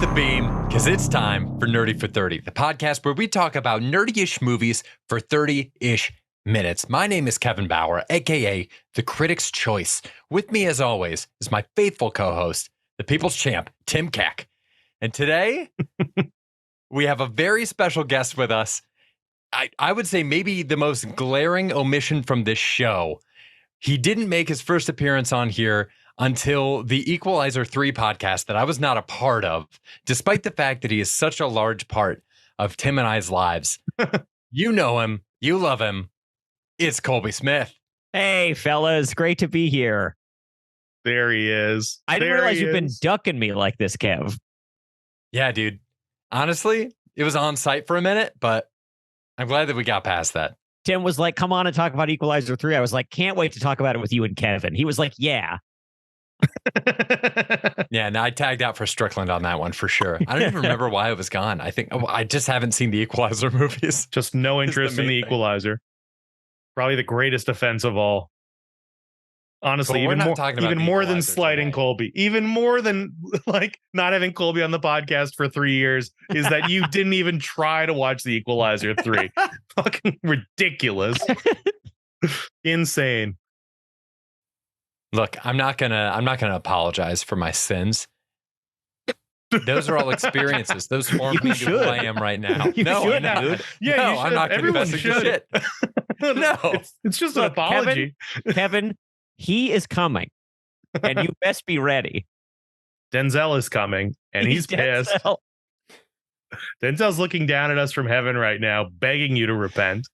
the beam, because it's time for Nerdy for 30, the podcast where we talk about nerdy-ish movies for 30-ish minutes. My name is Kevin Bauer, a.k.a. The Critic's Choice. With me, as always, is my faithful co-host, the People's Champ, Tim Keck. And today, we have a very special guest with us. I would say maybe the most glaring omission from this show. He didn't make his first appearance on here until the Equalizer 3 podcast that I was not a part of, despite the fact that he is such a large part of Tim and I's lives. You know him. You love him. It's Colby Smith. Hey, fellas. Great to be here. There he is. I didn't realize you've been ducking me like this, Kev. Yeah, dude. Honestly, it was on site for a minute, but I'm glad that we got past that. Tim was like, come on and talk about Equalizer 3. I was like, can't wait to talk about it with you and Kevin. He was like, yeah. Yeah, and I tagged out for Strickland on that one for sure. I don't even remember why it was gone. I think I just haven't seen the Equalizer movies. Just no interest in the Equalizer. Probably the greatest offense of all. Honestly, even more than slighting today. Colby, even more than like not having Colby on the podcast for 3 years is that you didn't even try to watch the Equalizer 3. Fucking ridiculous. Insane. Look, I'm not gonna apologize for my sins. Those are all experiences. Those formed me to who I am right now. You should, dude. Yeah, no, I'm not confessing to shit. No, it's just an apology. Kevin, he is coming, and you best be ready. Denzel is coming, and he's pissed. Denzel's looking down at us from heaven right now, begging you to repent.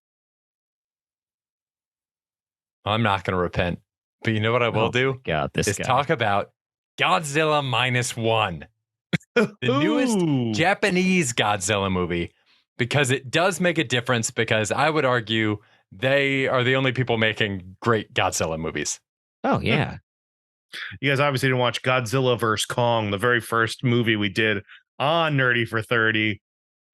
I'm not going to repent. But you know what I will do? God, is talk about Godzilla -1, the newest Japanese Godzilla movie, because it does make a difference, because I would argue they are the only people making great Godzilla movies. Oh, yeah. You guys obviously didn't watch Godzilla vs. Kong, the very first movie we did on Nerdy for 30.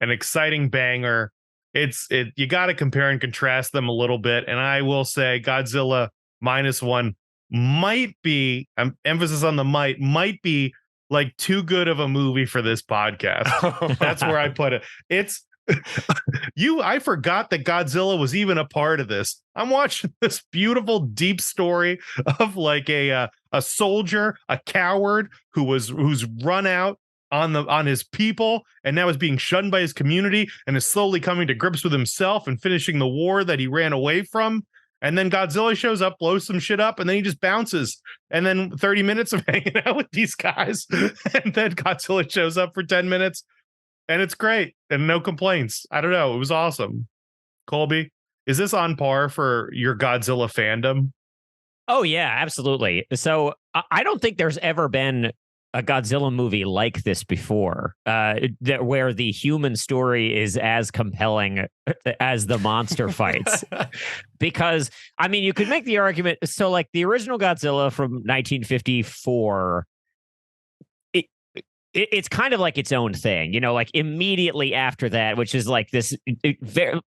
An exciting banger. You got to compare and contrast them a little bit. And I will say Godzilla -1 might be, emphasis on the might be like too good of a movie for this podcast. That's where I put it. It's I forgot that Godzilla was even a part of this. I'm watching this beautiful deep story of like a soldier, a coward who's run out on his people and now is being shunned by his community and is slowly coming to grips with himself and finishing the war that he ran away from. And then Godzilla shows up, blows some shit up, and then he just bounces. And then 30 minutes of hanging out with these guys. And then Godzilla shows up for 10 minutes. And it's great. And no complaints. I don't know. It was awesome. Colby, is this on par for your Godzilla fandom? Oh, yeah, absolutely. So I don't think there's ever been a Godzilla movie like this before, where the human story is as compelling as the monster fights. Because, I mean, you could make the argument, so like the original Godzilla from 1954, it's kind of like its own thing, you know, like immediately after that, which is like this,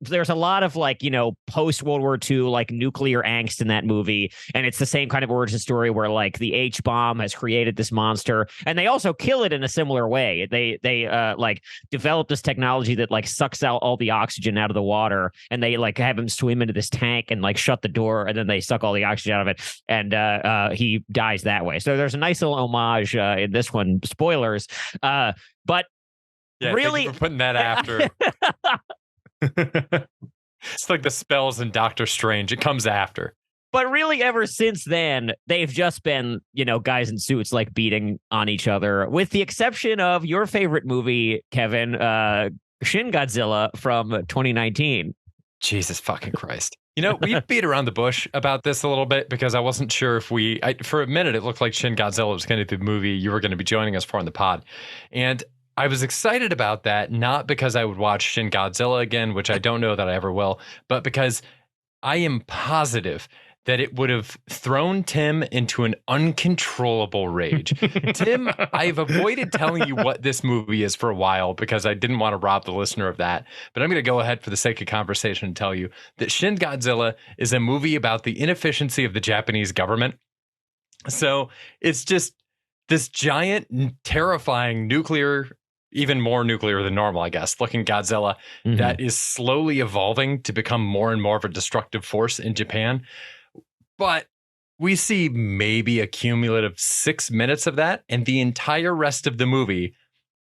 there's a lot of like, you know, post World War II, like nuclear angst in that movie. And it's the same kind of origin story where like the H bomb has created this monster and they also kill it in a similar way. They like develop this technology that like sucks out all the oxygen out of the water and they like have him swim into this tank and like shut the door and then they suck all the oxygen out of it. And he dies that way. So there's a nice little homage in this one, spoilers. But yeah, really, thank you for putting that after. It's like the spells in Doctor Strange. It comes after. But really, ever since then, they've just been, you know, guys in suits like beating on each other, with the exception of your favorite movie, Kevin, Shin Godzilla from 2019. Jesus fucking Christ. You know, we beat around the bush about this a little bit because I wasn't sure if for a minute, it looked like Shin Godzilla was going to be the movie you were going to be joining us for on the pod. And I was excited about that, not because I would watch Shin Godzilla again, which I don't know that I ever will, but because I am positive that it would have thrown Tim into an uncontrollable rage. Tim, I've avoided telling you what this movie is for a while because I didn't want to rob the listener of that. But I'm going to go ahead for the sake of conversation and tell you that Shin Godzilla is a movie about the inefficiency of the Japanese government. So it's just this giant, terrifying nuclear even more nuclear than normal, I guess, looking Godzilla that is slowly evolving to become more and more of a destructive force in Japan. But we see maybe a cumulative 6 minutes of that, and the entire rest of the movie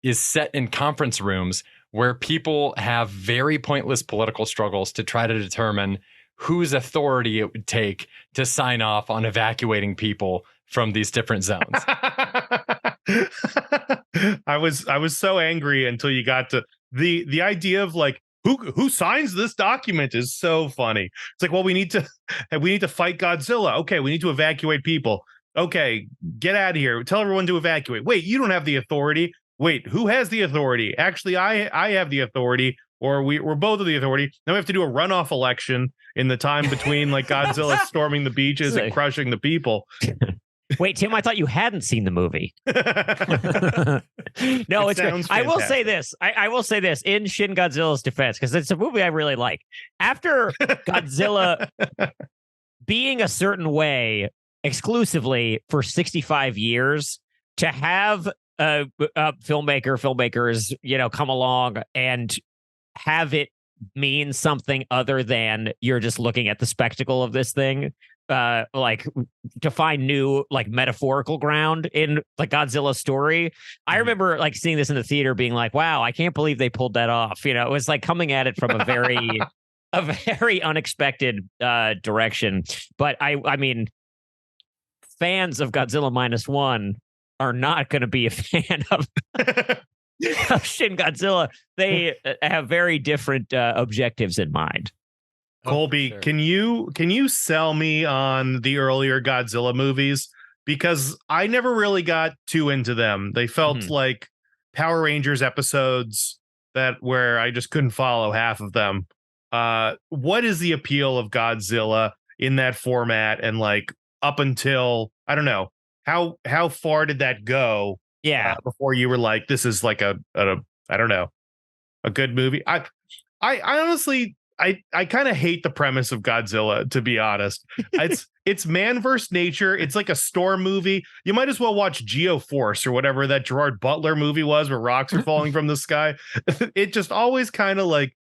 is set in conference rooms where people have very pointless political struggles to try to determine whose authority it would take to sign off on evacuating people from these different zones. I was so angry until you got to the idea of like who signs this document is so funny. It's like, well, we need to fight Godzilla. Okay, we need to evacuate people. Okay, get out of here. Tell everyone to evacuate. Wait, you don't have the authority. Wait, who has the authority? Actually, I have the authority, or we're both of the authority. Now we have to do a runoff election in the time between like Godzilla storming the beaches and crushing the people. Wait, Tim, I thought you hadn't seen the movie. No, it's great. I will say this. I will say this in Shin Godzilla's defense, because it's a movie I really like. After Godzilla being a certain way exclusively for 65 years, to have filmmakers, come along and have it mean something other than you're just looking at the spectacle of this thing, like to find new like metaphorical ground in the Godzilla story. I remember like seeing this in the theater being like, wow, I can't believe they pulled that off. It was like coming at it from a very unexpected direction. But I mean, fans of Godzilla -1 are not going to be a fan of Shin Godzilla. They have very different objectives in mind. Colby, sure. can you sell me on the earlier Godzilla movies? Because I never really got too into them. They felt like Power Rangers episodes where I just couldn't follow half of them. What is the appeal of Godzilla in that format? And like up until, I don't know, how far did that go? Yeah. Before you were like, this is like a I don't know, a good movie. I honestly, I kind of hate the premise of Godzilla, to be honest. It's man versus nature. It's like a storm movie. You might as well watch Geoforce or whatever that Gerard Butler movie was where rocks are falling from the sky. It just always kind of like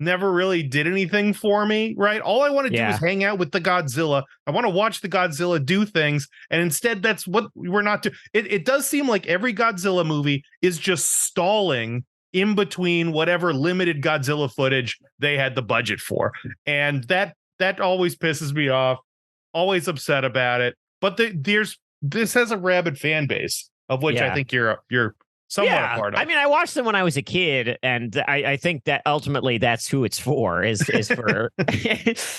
never really did anything for me, right? All I want to do is hang out with the Godzilla. I want to watch the Godzilla do things. And instead, that's what we're not doing. It does seem like every Godzilla movie is just stalling in between whatever limited Godzilla footage they had the budget for. And that always pisses me off. Always upset about it. But this has a rabid fan base, of which I think you're somewhat a part of. I mean, I watched them when I was a kid, and I think that ultimately that's who it's for, is for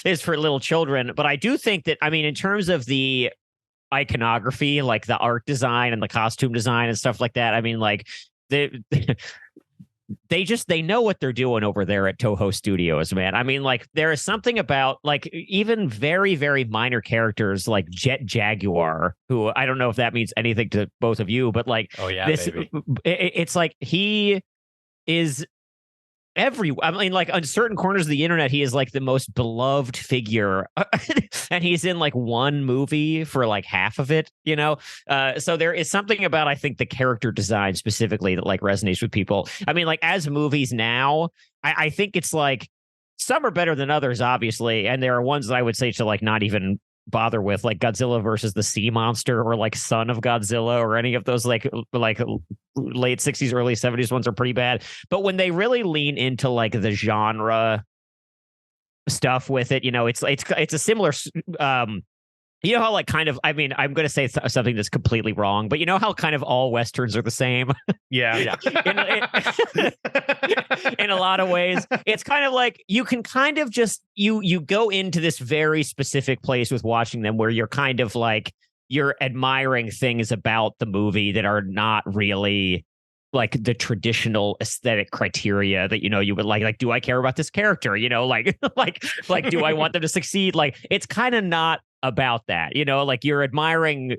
is for little children. But I do think that, I mean, in terms of the iconography, like the art design and the costume design and stuff like that, I mean, like they know what they're doing over there at Toho Studios, man. I mean, like there is something about like even very, very minor characters like Jet Jaguar, who I don't know if that means anything to both of you, but like, oh yeah, this, baby. It's like he is I mean, like on certain corners of the internet, he is like the most beloved figure, and he's in like one movie for like half of it, so there is something about, I think, the character design specifically that like resonates with people. I mean, like as movies now, I think it's like some are better than others, obviously, and there are ones that I would say to like not even bother with, like Godzilla versus the Sea Monster, or like Son of Godzilla, or any of those like late 60s, early 70s ones are pretty bad. But when they really lean into like the genre stuff with it, it's a similar how like kind of, I mean, I'm going to say something that's completely wrong, but how kind of all Westerns are the same? Yeah. In a lot of ways, it's kind of like you can kind of just, you go into this very specific place with watching them where you're kind of like, you're admiring things about the movie that are not really like the traditional aesthetic criteria that, you would like, do I care about this character? Like, do I want them to succeed? Like, it's kind of not about that, like you're admiring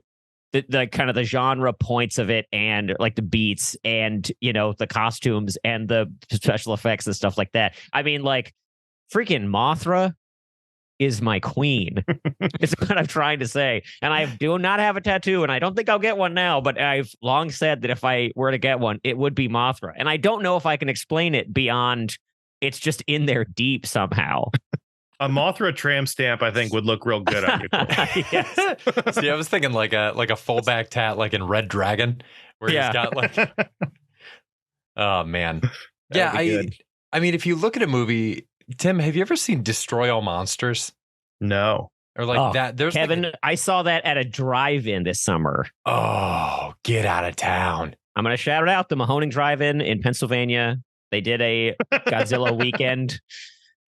the kind of the genre points of it, and like the beats and, the costumes and the special effects and stuff like that. I mean, like freaking Mothra is my queen. Is what I'm trying to say. And I do not have a tattoo, and I don't think I'll get one now, but I've long said that if I were to get one, it would be Mothra. And I don't know if I can explain it beyond it's just in there deep somehow. A Mothra tramp stamp, I think, would look real good on you. Yes. See, I was thinking like a full back tat, like in Red Dragon, where he's got like. Oh man, yeah. I mean, if you look at a movie, Tim, have you ever seen Destroy All Monsters? No. Or like that? There's Kevin. I saw that at a drive-in this summer. Oh, get out of town! I'm gonna shout it out. The Mahoning Drive-In in Pennsylvania. They did a Godzilla weekend.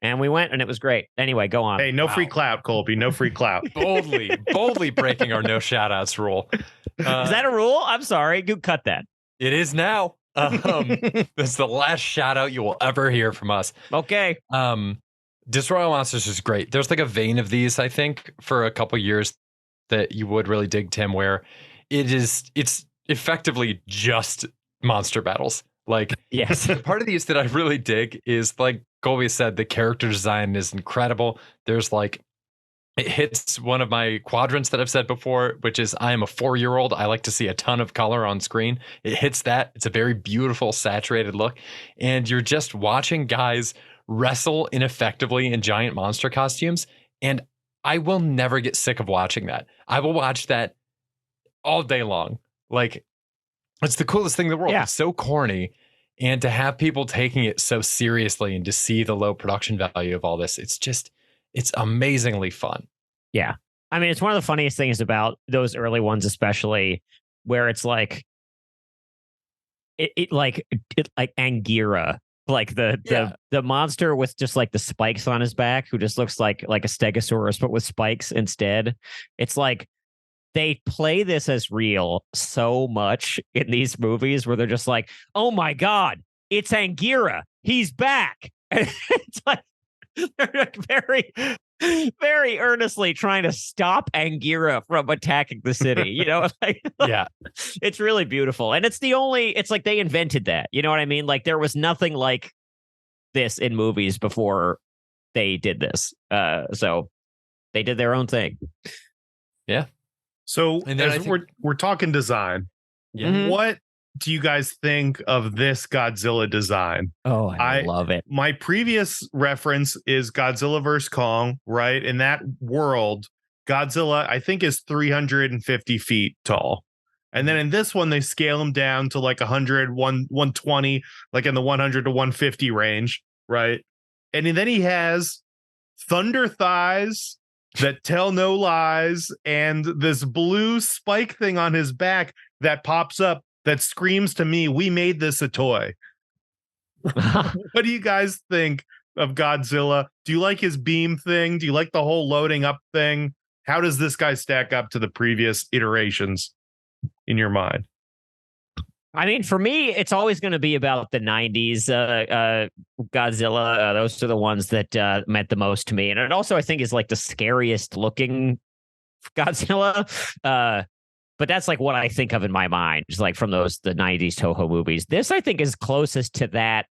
And we went, and it was great. Anyway, go on. Hey, no free clout, Colby. No free clout. boldly breaking our no shout-outs rule. Is that a rule? I'm sorry. You cut that. It is now. This is the last shout-out you will ever hear from us. Okay. Destroy All Monsters is great. There's like a vein of these, I think, for a couple years that you would really dig, Tim, where it's effectively just monster battles. Like, yes. Part of these that I really dig is, like Colby said, the character design is incredible. There's like, it hits one of my quadrants that I've said before, which is I am a 4-year-old. I like to see a ton of color on screen. It hits that. It's a very beautiful, saturated look. And you're just watching guys wrestle ineffectively in giant monster costumes. And I will never get sick of watching that. I will watch that all day long. Like, it's the coolest thing in the world. Yeah. It's so corny. And to have people taking it so seriously and to see the low production value of all this, it's amazingly fun. Yeah. I mean, it's one of the funniest things about those early ones, especially where it's like, it like Angira, like the monster with just like the spikes on his back, who just looks like a stegosaurus, but with spikes instead. It's like, they play this as real so much in these movies where they're just like, oh my God, it's Angira. He's back. And it's like, they're like very, very earnestly trying to stop Angira from attacking the city. You know, Yeah, it's really beautiful. And it's like they invented that. You know what I mean? Like there was nothing like this in movies before they did this. So they did their own thing. Yeah. So as we're talking design, what do you guys think of this Godzilla design? Oh, I love it. My previous reference is Godzilla vs. Kong, right? In that world, Godzilla, I think, is 350 feet tall. And then in this one, they scale him down to like 100, 120, like in the 100 to 150 range, right? And then he has thunder thighs that tell no lies, and this blue spike thing on his back that pops up that screams to me, we made this a toy. What do you guys think of Godzilla? Do you like his beam thing? Do you like the whole loading up thing? How does this guy stack up to the previous iterations in your mind? I mean, for me, it's always going to be about the 90s Godzilla. Those are the ones that meant the most to me. And it also, I think, is like the scariest looking Godzilla. But that's like what I think of in my mind, just like from the 90s Toho movies. This, I think, is closest to that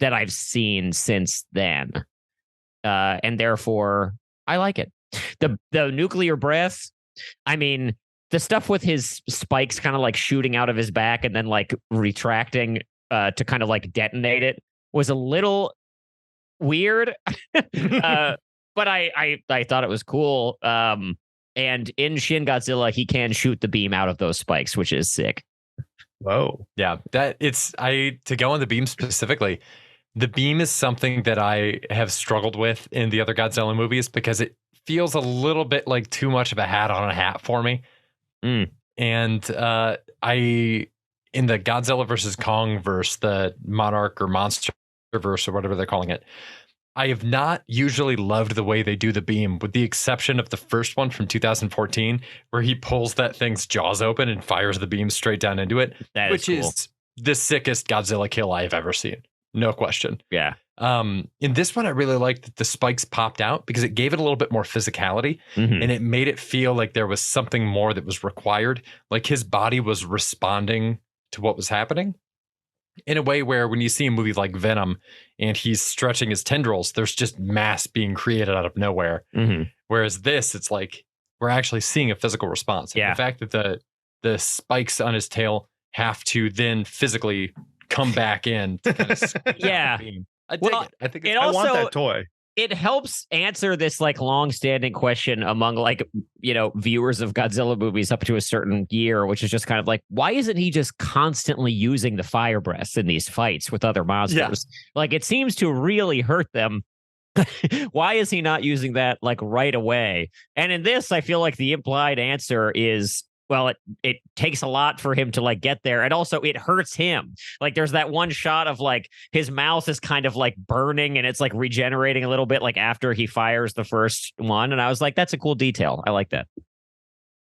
I've seen since then. And therefore, I like it. The nuclear breath, I mean, the stuff with his spikes kind of like shooting out of his back and then like retracting to kind of like detonate it was a little weird. But I thought it was cool. And in Shin Godzilla, he can shoot the beam out of those spikes, which is sick. Whoa. Yeah, to go on the beam specifically, the beam is something that I have struggled with in the other Godzilla movies because it feels a little bit like too much of a hat on a hat for me. And in the Godzilla versus Kong verse, the Monarch or Monster verse or whatever they're calling it, I have not usually loved the way they do the beam, with the exception of the first one from 2014, where he pulls that thing's jaws open and fires the beam straight down into it, which is the sickest Godzilla kill I have ever seen. No question. Yeah. In this one, I really liked that the spikes popped out because it gave it a little bit more physicality, and it made it feel like there was something more that was required. Like his body was responding to what was happening. in a way where when you see a movie like Venom and he's stretching his tendrils, there's just mass being created out of nowhere. Mm-hmm. Whereas this, it's like we're actually seeing a physical response. Yeah. The fact that the spikes on his tail have to then physically come back in to kind of yeah. I dig it. I think I want that toy. It helps answer this like long-standing question among like, you know, viewers of Godzilla movies up to a certain year, which is just kind of like, why isn't he just constantly using the fire breath in these fights with other monsters? Yeah. Like, it seems to really hurt them. Why is he not using that like right away? And in this, I feel like the implied answer is, well, it takes a lot for him to like get there. And also it hurts him. Like there's that one shot of like his mouth is kind of like burning and it's like regenerating a little bit like after he fires the first one. And I was like, that's a cool detail. I like that.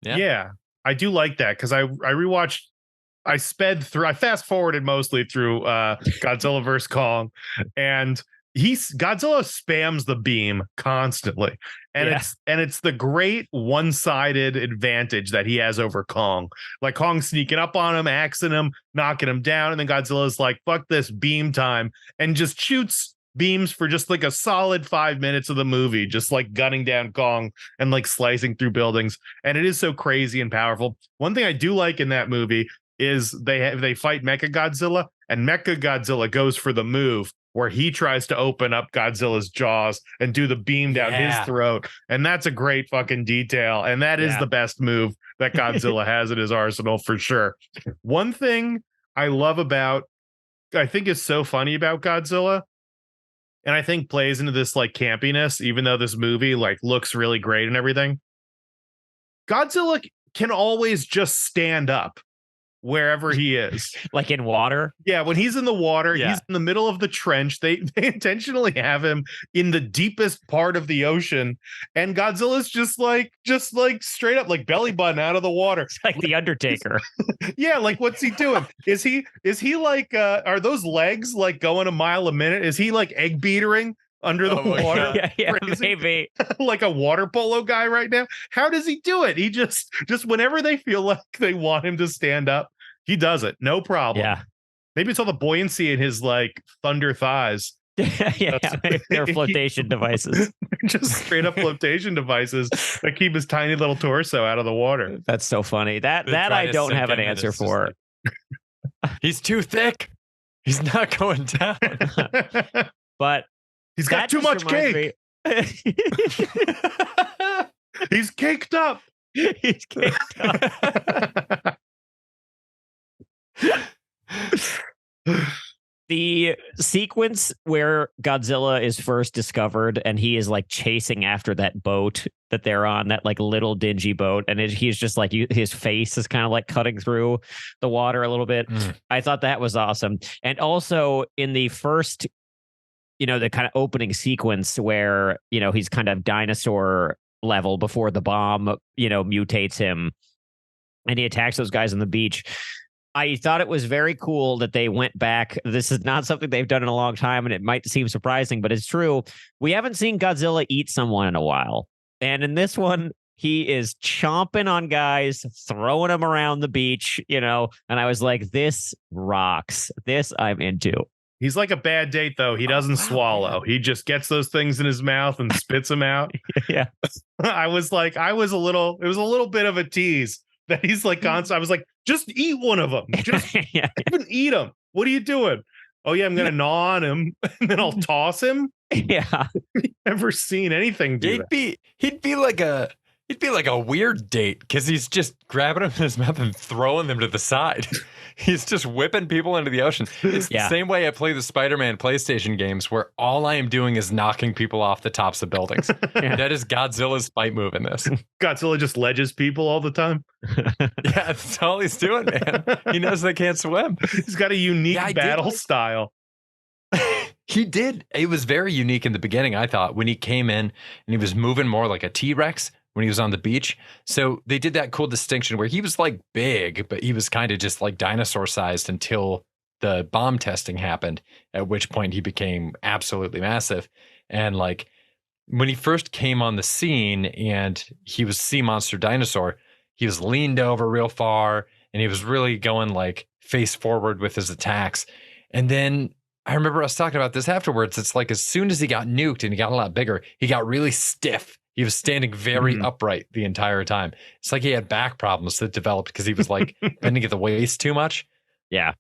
Yeah, I do like that because I rewatched. I fast forwarded mostly through Godzilla vs. Kong, and Godzilla spams the beam constantly, and it's the great one-sided advantage that he has over Kong. Like Kong's sneaking up on him, axing him, knocking him down, and then Godzilla's like, fuck this, beam time, and just shoots beams for just like a solid 5 minutes of the movie, just like gunning down Kong and like slicing through buildings. And it is so crazy and powerful. One thing I do like in that movie is they fight Mechagodzilla, and Mechagodzilla goes for the move where he tries to open up Godzilla's jaws and do the beam down his throat. And that's a great fucking detail. And that is the best move that Godzilla has in his arsenal for sure. One thing I think is so funny about Godzilla, and I think plays into this like campiness, even though this movie like looks really great and everything. Godzilla can always just stand up wherever he is. Like in water? Yeah, when he's in the water, he's in the middle of the trench. They intentionally have him in the deepest part of the ocean, and Godzilla's just like straight up like belly button out of the water. It's like the Undertaker. Yeah, like what's he doing? Is he like are those legs like going a mile a minute? Is he like egg beatering under the water? Yeah, maybe. Like a water polo guy right now. How does he do it? He just whenever they feel like they want him to stand up, he does it. No problem. Yeah. Maybe it's all the buoyancy in his like thunder thighs. They're flotation devices. Just straight up flotation devices that keep his tiny little torso out of the water. That's so funny. That I don't have an answer for. He's too thick. He's not going down. But he's got too much cake. He's caked up. He's caked up. The sequence where Godzilla is first discovered and he is like chasing after that boat that they're on, that like little dingy boat, and he's just like his face is kind of like cutting through the water a little bit. I thought that was awesome. And also in the first, the kind of opening sequence where, he's kind of dinosaur level before the bomb, mutates him and he attacks those guys on the beach. I thought it was very cool that they went back. This is not something they've done in a long time, and it might seem surprising, but it's true. We haven't seen Godzilla eat someone in a while. And in this one, he is chomping on guys, throwing them around the beach, and I was like, this rocks. This I'm into. He's like a bad date, though. He doesn't swallow. He just gets those things in his mouth and spits them out. Yeah. It was a little bit of a tease that he's like constant. I was like, just eat one of them. Just even eat them. What are you doing? Oh yeah, I'm gonna gnaw on him and then I'll toss him. Yeah. Never seen anything do that. He'd be like a weird date because he's just grabbing them in his mouth and throwing them to the side. He's just whipping people into the ocean. It's the same way I play the Spider-Man PlayStation games where all I am doing is knocking people off the tops of buildings. That is Godzilla's fight move in this. Godzilla just ledges people all the time. Yeah, that's all he's doing, man. He knows they can't swim. He's got a unique battle style. He did. It was very unique in the beginning, I thought, when he came in and he was moving more like a T-Rex when he was on the beach. So they did that cool distinction where he was like big, but he was kind of just like dinosaur sized until the bomb testing happened, at which point he became absolutely massive. And like when he first came on the scene and he was sea monster dinosaur, he was leaned over real far and he was really going like face forward with his attacks. And then I remember us talking about this afterwards. It's like as soon as he got nuked and he got a lot bigger, he got really stiff. He was standing very upright the entire time. It's like he had back problems that developed because he was like bending at the waist too much. Yeah.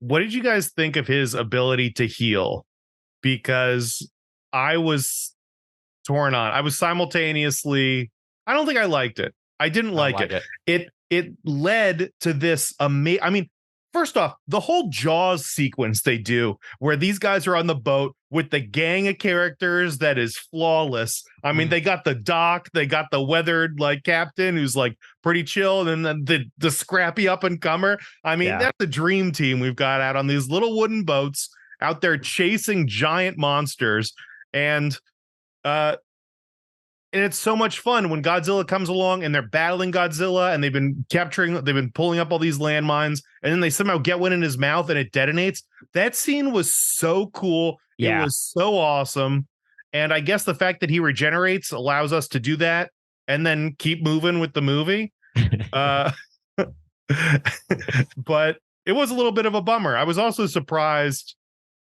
What did you guys think of his ability to heal? Because I was torn on. I was simultaneously. I don't think I liked it. I didn't like it. It led to this amazing. I mean, first off, the whole Jaws sequence they do, where these guys are on the boat with the gang of characters, that is flawless. I mean, they got the doc, they got the weathered like captain who's like pretty chill, and then the scrappy up and comer. I mean, that's the dream team we've got out on these little wooden boats out there chasing giant monsters, and it's so much fun when Godzilla comes along and they're battling Godzilla and they've been pulling up all these landmines, and then they somehow get one in his mouth and it detonates. That scene was so cool. Yeah. It was so awesome. And I guess the fact that he regenerates allows us to do that and then keep moving with the movie. But it was a little bit of a bummer. I was also surprised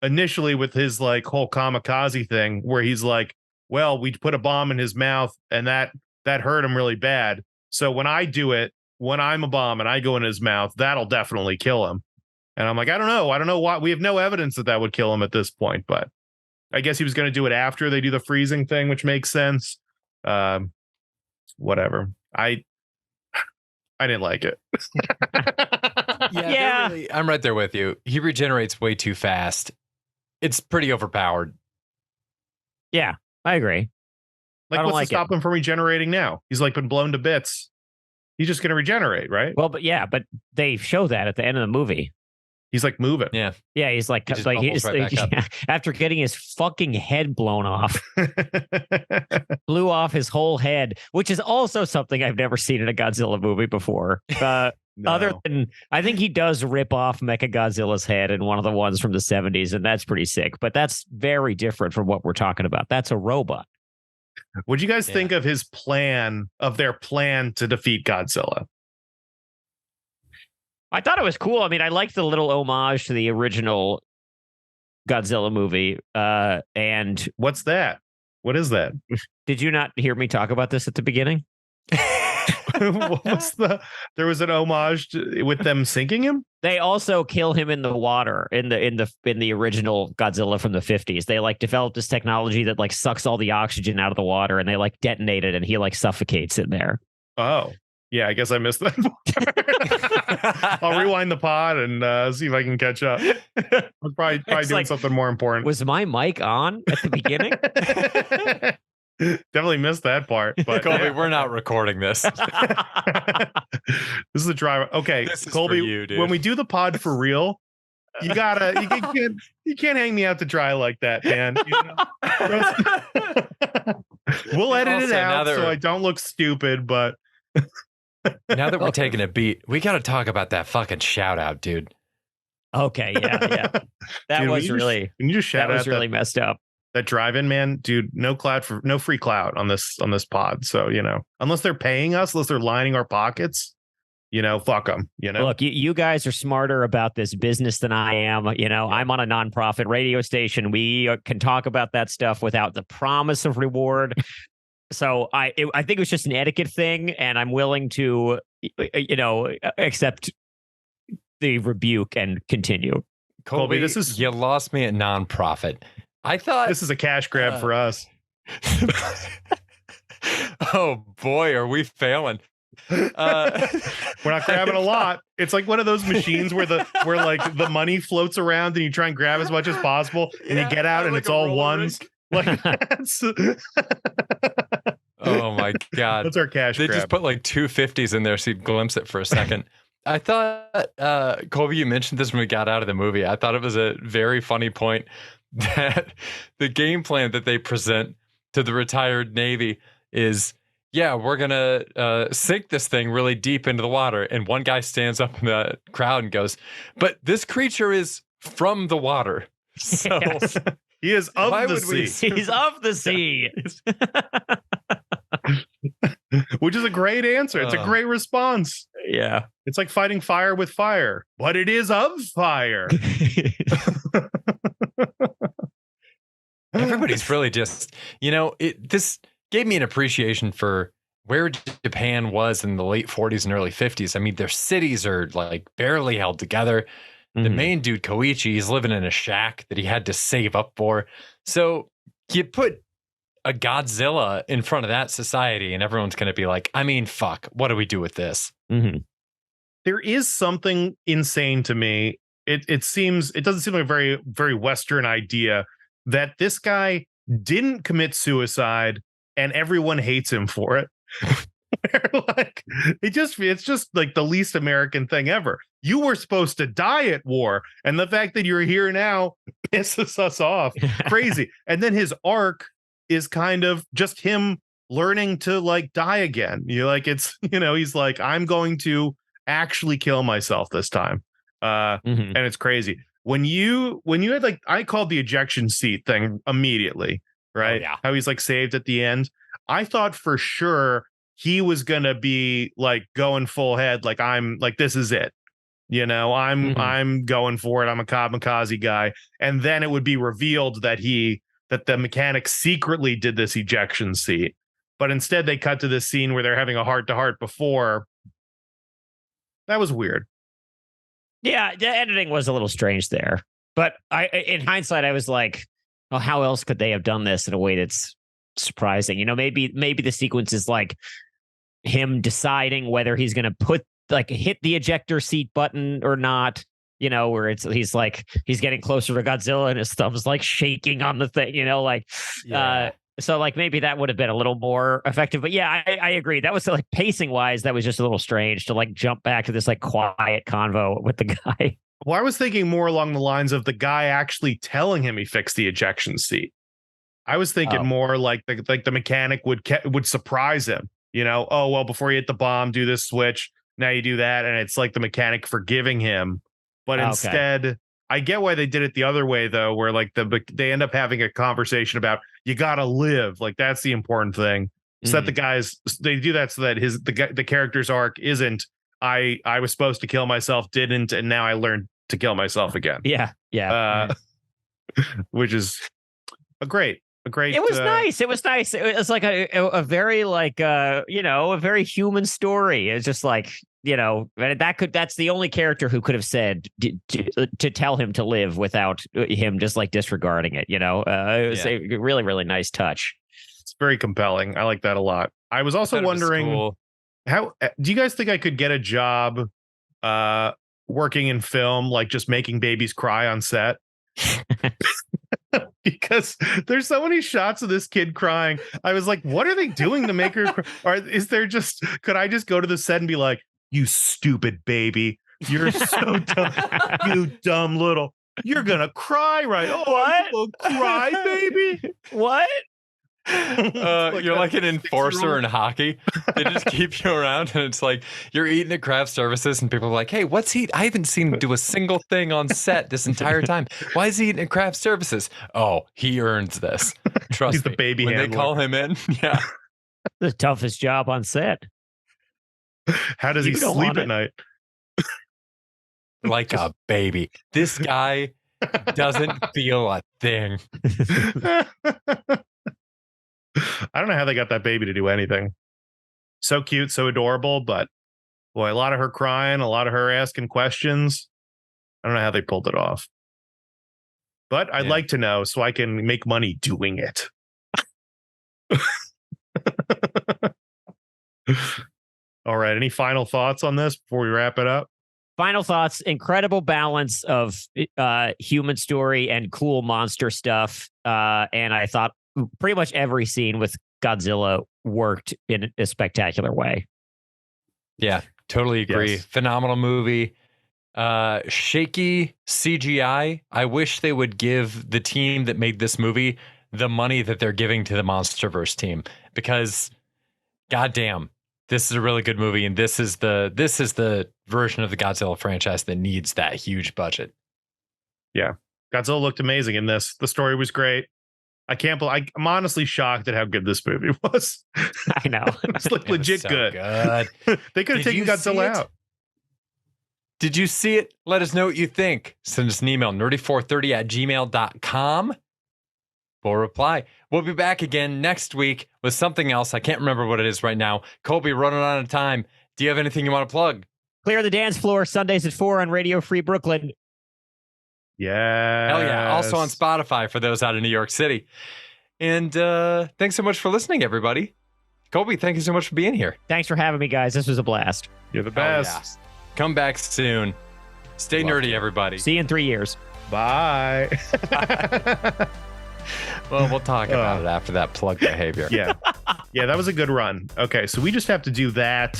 initially with his like whole kamikaze thing where he's like, well, we put a bomb in his mouth and that hurt him really bad. So when I do it, when I'm a bomb and I go in his mouth, that'll definitely kill him. And I'm like, I don't know why. We have no evidence that would kill him at this point, but I guess he was going to do it after they do the freezing thing, which makes sense. Whatever. I didn't like it. Yeah. Really, I'm right there with you. He regenerates way too fast. It's pretty overpowered. Yeah. I agree. Like, what's to stop him from regenerating now? He's like been blown to bits. He's just going to regenerate, right? Well, but they show that at the end of the movie. He's like moving. Yeah. Yeah. He's like, after getting his fucking head blown off, blew off his whole head, which is also something I've never seen in a Godzilla movie before. No. Other than, I think he does rip off Mechagodzilla's head in one of the ones from the 70s, and that's pretty sick. But that's very different from what we're talking about. That's a robot. What'd you guys think of their plan to defeat Godzilla? I thought it was cool. I mean, I liked the little homage to the original Godzilla movie. And what's that? What is that? Did you not hear me talk about this at the beginning? There was an homage with them sinking him. They also kill him in the water in the original Godzilla from the 50s. They like developed this technology that like sucks all the oxygen out of the water, and they like detonate it, and he like suffocates in there. Oh, yeah. I guess I missed that. I'll rewind the pod and see if I can catch up. I was probably doing something more important. Was my mic on at the beginning? Definitely missed that part. But Colby, we're not recording this. This is the driver. Okay, Colby, when we do the pod for real, you can't hang me out to dry like that, man. We'll edit it out so I don't look stupid, but now that we're taking a beat, we got to talk about that fucking shout out, dude. Okay, yeah. That dude, was really messed up. That drive-in, man, dude, no free clout on this pod. So, unless they're paying us, unless they're lining our pockets, fuck them, Look, you guys are smarter about this business than I am. I'm on a nonprofit radio station. We can talk about that stuff without the promise of reward. So I think it was just an etiquette thing, and I'm willing to, accept the rebuke and continue. Colby, you lost me at nonprofit. I thought this is a cash grab for us. Oh boy, are we failing? We're not grabbing a lot. It's like one of those machines where like the money floats around and you try and grab as much as possible, and you get out and like it's all ones. Like that's oh my god, that's our cash. They just put like 250s in there so you glimpse it for a second. I thought, Colby, you mentioned this when we got out of the movie. I thought it was a very funny point that the game plan that they present to the retired Navy is, yeah, we're going to sink this thing really deep into the water. And one guy stands up in the crowd and goes, but this creature is from the water. So yes. He is of the sea. He's of the sea. Which is a great answer. It's a great response. Yeah. It's like fighting fire with fire, but it is of fire. Everybody's really just, this gave me an appreciation for where Japan was in the late 40s and early 50s. I mean, their cities are like barely held together. The main dude, Koichi, he's living in a shack that he had to save up for. So you put a Godzilla in front of that society and everyone's going to be like, I mean, fuck, what do we do with this? There is something insane to me. It doesn't seem like a very, very Western idea that this guy didn't commit suicide and everyone hates him for it. Like it's just like the least American thing ever. You were supposed to die at war, and the fact that you're here now pisses us off. Crazy. And then his arc is kind of just him learning to like die again. He's like, I'm going to actually kill myself this time. And it's crazy. When you had like, I called the ejection seat thing immediately, right? Oh, yeah. How he's like saved at the end. I thought for sure he was gonna be like going full head, like I'm like, this is it. I'm going for it. I'm a kamikaze guy. And then it would be revealed that the mechanic secretly did this ejection seat. But instead they cut to this scene where they're having a heart-to-heart before. That was weird. Yeah, the editing was a little strange there. But in hindsight, I was like, oh, how else could they have done this in a way that's surprising? Maybe the sequence is like him deciding whether he's going to hit the ejector seat button or not, where he's getting closer to Godzilla and his thumb's like shaking on the thing, so like maybe that would have been a little more effective. But yeah, I agree. That was like pacing wise, that was just a little strange to like jump back to this like quiet convo with the guy. Well, I was thinking more along the lines of the guy actually telling him he fixed the ejection seat. I was thinking more like the mechanic would surprise him. Oh, well, before you hit the bomb, do this switch. Now you do that. And it's like the mechanic forgiving him. But instead, I get why they did it the other way, though, where like they end up having a conversation about you got to live. Like that's the important thing. So that they do that so that the character's arc isn't I was supposed to kill myself, didn't. And now I learned to kill myself again. Yeah. Yeah. Which is a great. It was nice. It was nice. It was like a very like a very human story. It's just like, that's the only character who could have said to tell him to live without him just like disregarding it. It was a really, really nice touch. It's very compelling. I like that a lot. I was also wondering how do you guys think I could get a job working in film, like just making babies cry on set? Because there's so many shots of this kid crying. I was like, what are they doing to make her cry? Or could I just go to the set and be like, you stupid baby, you're so dumb, you dumb little, you're gonna cry, right? Oh, what? Cry, baby. What? You're like an enforcer in hockey. They just keep you around, and it's like you're eating at craft services, and people are like, "Hey, what's he? I haven't seen him do a single thing on set this entire time. Why is he eating at craft services? Oh, he earns this. Trust He's me." The baby when handler. They call him in, yeah, the toughest job on set. How does he sleep at night? Like a baby. This guy doesn't feel a thing. I don't know how they got that baby to do anything. So cute, so adorable, but boy, a lot of her crying, a lot of her asking questions. I don't know how they pulled it off. But I'd like to know so I can make money doing it. All right. Any final thoughts on this before we wrap it up? Final thoughts. Incredible balance of human story and cool monster stuff. And I thought pretty much every scene with Godzilla worked in a spectacular way. Yeah, totally agree. Yes. Phenomenal movie. Shaky CGI. I wish they would give the team that made this movie the money that they're giving to the MonsterVerse team, because goddamn, this is a really good movie, and this is the version of the Godzilla franchise that needs that huge budget. Yeah. Godzilla looked amazing in this. The story was great. I'm honestly shocked at how good this movie was. I know. It's like legit so good. good. They could have Did taken you see Godzilla it? out. Did you see it? Let us know what you think. Send us an email, nerdy430@gmail.com. We'll reply. We'll be back again next week with something else. I can't remember what it is right now. Colby, running out of time. Do you have anything you want to plug? Clear the Dance Floor, Sundays at 4 on Radio Free Brooklyn. Yeah. Hell yeah. Also on Spotify for those out of New York City. And thanks so much for listening, everybody. Colby, thank you so much for being here. Thanks for having me, guys. This was a blast. You're the Hell best. yeah. Come back soon. Stay nerdy, everybody. See you in 3 years. Bye. Well, we'll talk about it after that plug behavior. Yeah. Yeah, that was a good run. Okay, so we just have to do that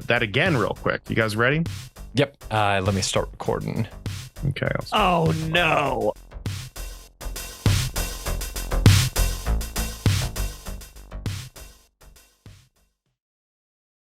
again real quick. You guys ready? Yep. Let me start recording. Okay. Oh, no.